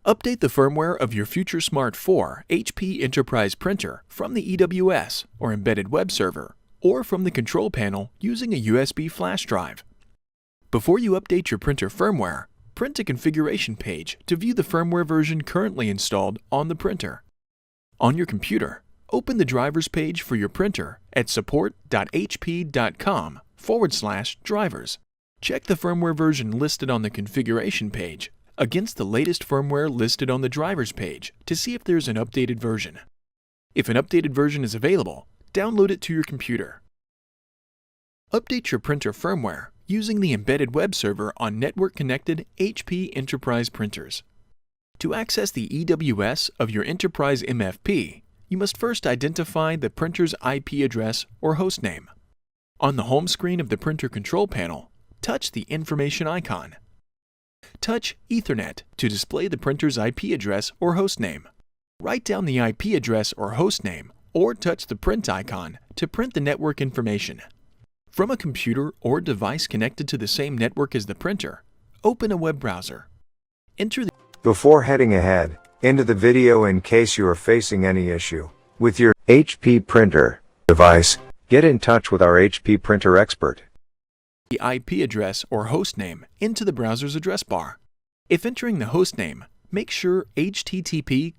Update the firmware of your Future Smart 4 HP Enterprise printer from the EWS or embedded web server, or from the control panel using a USB flash drive. Before you update your printer firmware, print a configuration page to view the firmware version currently installed on the printer. On your computer, open the drivers page for your printer at support.hp.com/drivers. Check the firmware version listed on the configuration page against the latest firmware listed on the drivers page to see if there's an updated version. If an updated version is available, download it to your computer. Update your printer firmware using the embedded web server on network-connected HP Enterprise printers. To access the EWS of your Enterprise MFP, you must first identify the printer's IP address or hostname. On the home screen of the printer control panel, touch the information icon. Touch Ethernet to display the printer's IP address or hostname. Write down the IP address or hostname, or touch the print icon to print the network information. From a computer or device connected to the same network as the printer, open a web browser. Before heading ahead into the video, in case you are facing any issue with your HP printer device, get in touch with our HP printer expert. The IP address or hostname into the browser's address bar. If entering the hostname, make sure http://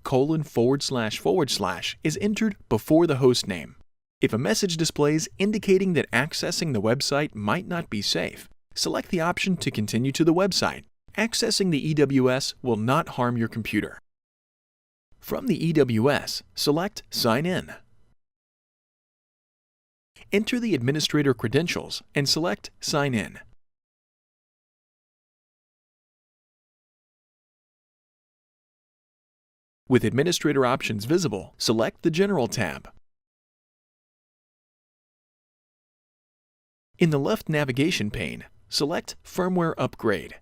is entered before the hostname. If a message displays indicating that accessing the website might not be safe, select the option to continue to the website. Accessing the EWS will not harm your computer. From the EWS, select Sign In. Enter the administrator credentials and select Sign In. With administrator options visible, select the General tab. In the left navigation pane, select Firmware Upgrade.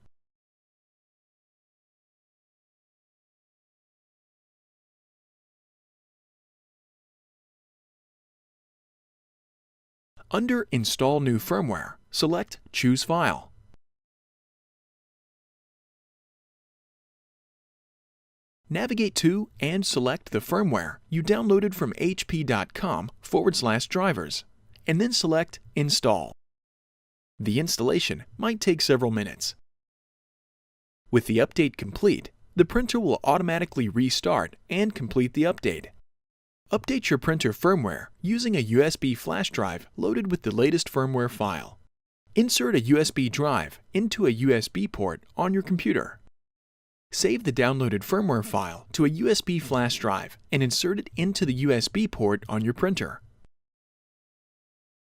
Under Install New Firmware, select Choose File. Navigate to and select the firmware you downloaded from hp.com/drivers, and then select Install. The installation might take several minutes. With the update complete, the printer will automatically restart and complete the update. Update your printer firmware using a USB flash drive loaded with the latest firmware file. Insert a USB drive into a USB port on your computer. Save the downloaded firmware file to a USB flash drive and insert it into the USB port on your printer.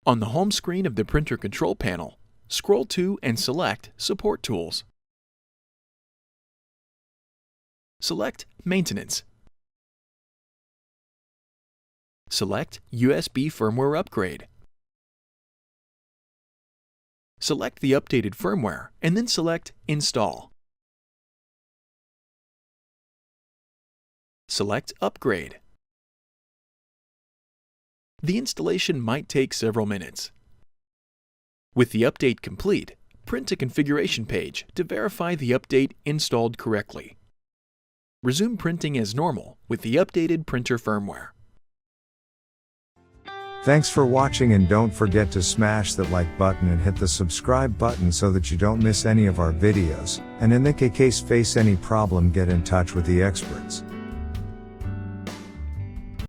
On the home screen of the printer control panel, scroll to and select Support Tools. Select Maintenance. Select USB Firmware Upgrade. Select the updated firmware and then select Install. Select Upgrade. The installation might take several minutes. With the update complete, print a configuration page to verify the update installed correctly. Resume printing as normal with the updated printer firmware. Thanks for watching, and don't forget to smash that like button and hit the subscribe button so that you don't miss any of our videos. And in the case face any problem, get in touch with the experts.